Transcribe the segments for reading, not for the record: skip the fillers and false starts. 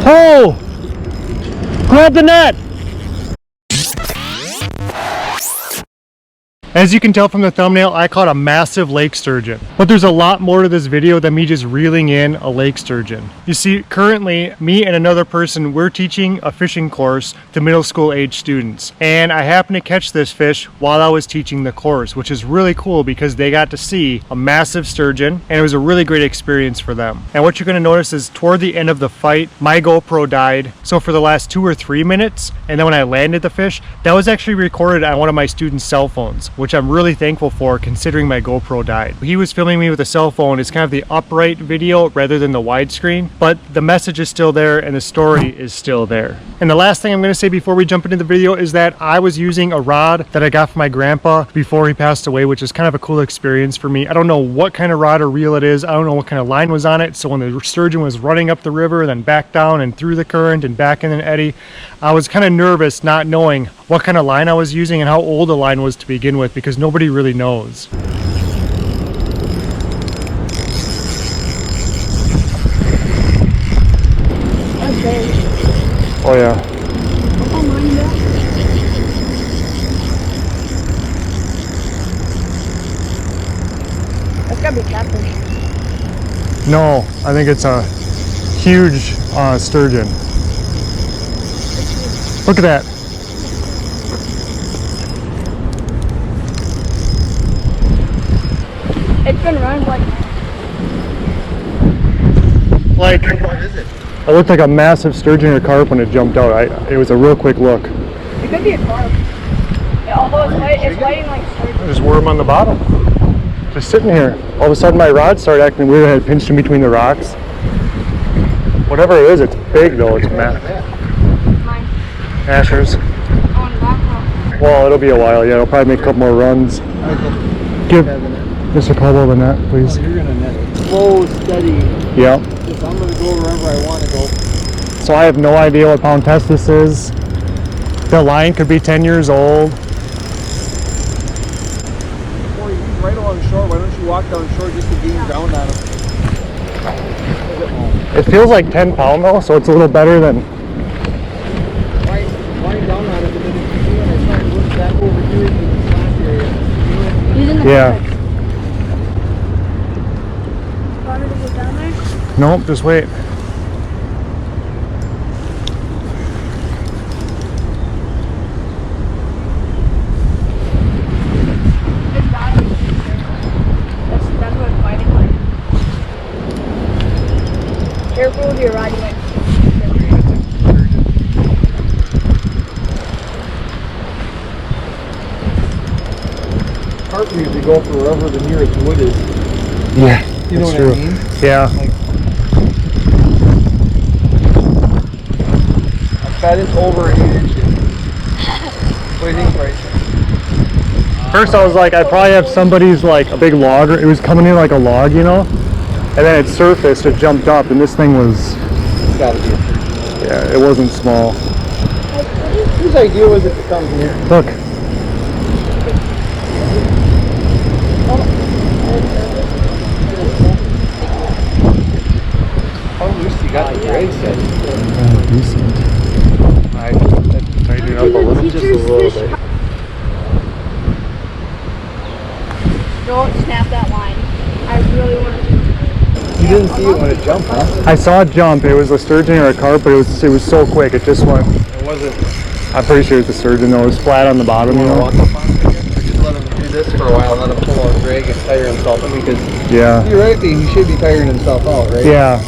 Oh! Grab the net! As you can tell from the thumbnail, I caught a massive lake sturgeon. But there's a lot more to this video than me just reeling in a lake sturgeon. You see, currently, me and another person, we're teaching a fishing course to middle school age students. And I happened to catch this fish while I was teaching the course, which is really cool because they got to see a massive sturgeon, and it was a really great experience for them. And what you're gonna notice is toward the end of the fight, my GoPro died. So for the last 2 or 3 minutes, and then when I landed the fish, that was actually recorded on one of my students' cell phones, which I'm really thankful for considering my GoPro died. He was filming me with a cell phone. It's kind of the upright video rather than the widescreen, but the message is still there and the story is still there. And the last thing I'm going to say before we jump into the video is that I was using a rod that I got from my grandpa before he passed away, which is kind of a cool experience for me. I don't know what kind of rod or reel it is. I don't know what kind of line was on it. So when the sturgeon was running up the river, then back down and through the current and back in an eddy, I was kind of nervous not knowing what kind of line I was using and how old the line was to begin with, because nobody really knows. Oh yeah. That's gotta be catfish. No, I think it's a huge sturgeon. Look at that. It's been running like What is it? It looked like a massive sturgeon or carp when it jumped out. It was a real quick look. it could be a carp. Yeah, although it's fighting like sturgeon. There's worm on the bottom. Just sitting here. All of a sudden my rod started acting weird. I had pinched in between the rocks. Whatever it is, it's big though. It's massive. Mine. Asher's. On the back row. Well, it'll be a while. Yeah, it'll probably make a couple more runs. Give Mr. Caldwell the net, please. Oh, you're gonna net it. Slow, steady. Yeah. Just, I'm gonna go wherever I want to go. So I have no idea what pound test this is. The line could be 10 years old. Or he's right along shore. Why don't you walk down shore just to gain ground on him? It feels like 10 pound though, so it's a little better than. Wind down on it, but then if you do it, I try and work that over here into the slack area. He's in the Yeah. paddock. Want me to go down there? Nope, just wait. It's gotta be. That's what it's fighting like. Careful with your rod, you might. Carp usually go for wherever the nearest wood is. Yeah, You know that's what true. I mean? Yeah. Like, a fat inch over 8 inches. What do you think, Bryce? First I was like, I probably have somebody's like a big log, or it was coming in like a log, you know? And then it surfaced, it jumped up, and this thing was, It's gotta be a sturgeon. yeah, it wasn't small. Whose idea was it to come here? Look. How loose you got the drag set? Decent. I tightened it up a little, just a little bit. Don't snap that line. I really want to. You didn't see it when it jumped, huh? I saw it jump. It was a sturgeon or a carp, but it was so quick. It just went. It wasn't. I'm pretty sure it's a sturgeon though. It was flat on the bottom, you know. Walk up on it again, or just let him do this for a while, let him pull out drag and tire himself in, because Yeah. theoretically he should be tiring himself out, right? Yeah.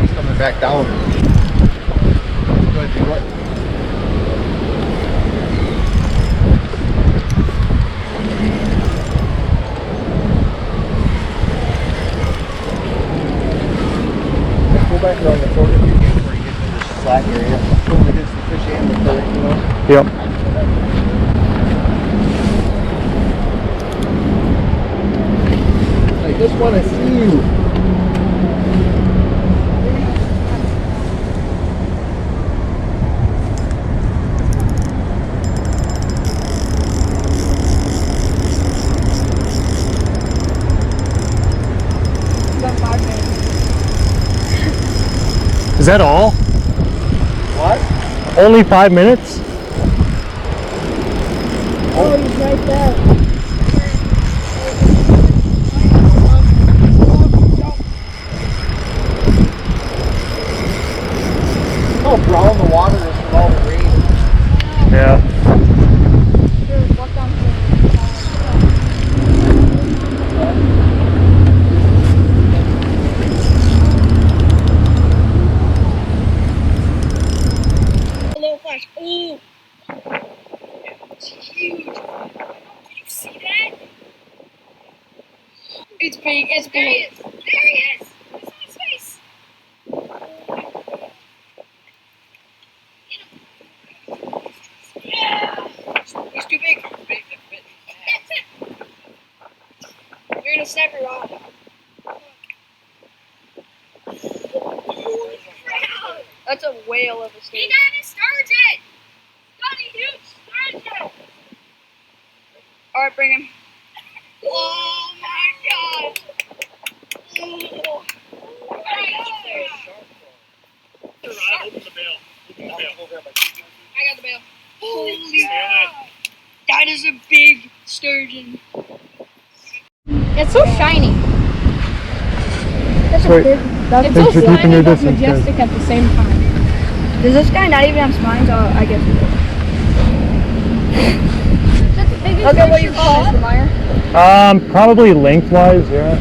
He's coming back down. Go ahead, do what? Go back around the corner again before you get to this slack area. Only hits the fish and the current, you know? Yep. I just want to see you. Is that all? What? Only 5 minutes? Oh, he's right there. Oh, brown the water is from all the rain. Yeah. Little flash. Ooh. It's huge. Did you see that? It's big. It's big. There he is. It's on his face. Yeah. He's too big. You're gonna snap your eye. That's a whale of a sturgeon. He got a sturgeon! Got a huge sturgeon! Alright, bring him. Oh my god! Oh. Open the bail. I got the bail. Holy that is a big sturgeon. It's so shiny. That's Wait. big. Thanks It's so for keeping slimy your but distance, guys. majestic at the same time. Does this guy not even have spines? Oh, I guess he does. Okay, what do you call it, Mr. Meyer? Probably lengthwise, yeah.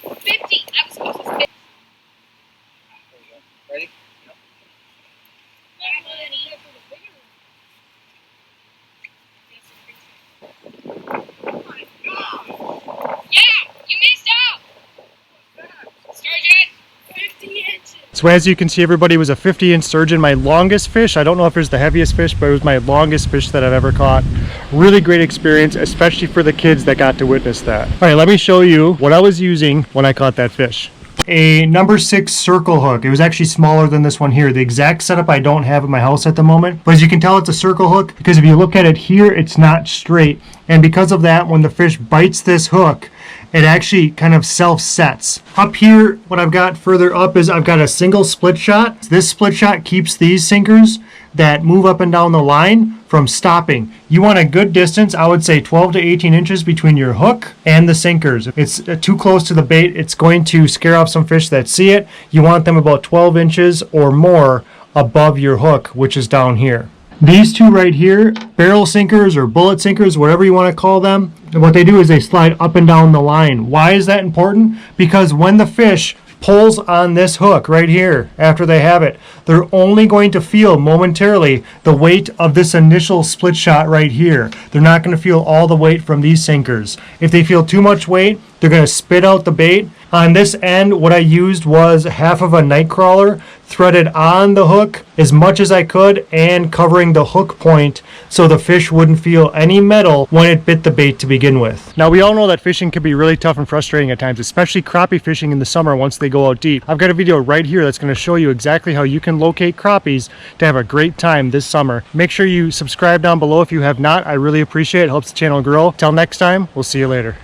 50. I was supposed to say. Ready? Oh my god! Yeah! You missed out! Sturgeon! 50 inches! So as you can see, everybody, was a 50-inch sturgeon. My longest fish. I don't know if it was the heaviest fish, but it was my longest fish that I've ever caught. Really great experience, especially for the kids that got to witness that. All right, let me show you what I was using when I caught that fish. A number 6 circle hook. It was actually smaller than this one here. The exact setup I don't have at my house at the moment, but as you can tell, it's a circle hook because if you look at it here, it's not straight. And because of that, when the fish bites this hook, it actually kind of self-sets. Up here, what I've got further up is I've got a single split shot. This split shot keeps these sinkers that move up and down the line from stopping. You want a good distance, I would say 12 to 18 inches between your hook and the sinkers. If it's too close to the bait, it's going to scare off some fish that see it. You want them about 12 inches or more above your hook, which is down here. These two right here, barrel sinkers or bullet sinkers, whatever you want to call them, what they do is they slide up and down the line. Why is that important? Because when the fish pulls on this hook right here after they have it, they're only going to feel momentarily the weight of this initial split shot right here. They're not going to feel all the weight from these sinkers. If they feel too much weight, they're going to spit out the bait. On this end, what I used was half of a night crawler threaded on the hook as much as I could and covering the hook point so the fish wouldn't feel any metal when it bit the bait to begin with. Now, we all know that fishing can be really tough and frustrating at times, especially crappie fishing in the summer once they go out deep. I've got a video right here that's going to show you exactly how you can locate crappies to have a great time this summer. Make sure you subscribe down below if you have not. I really appreciate it. It helps the channel grow. Till next time, we'll see you later.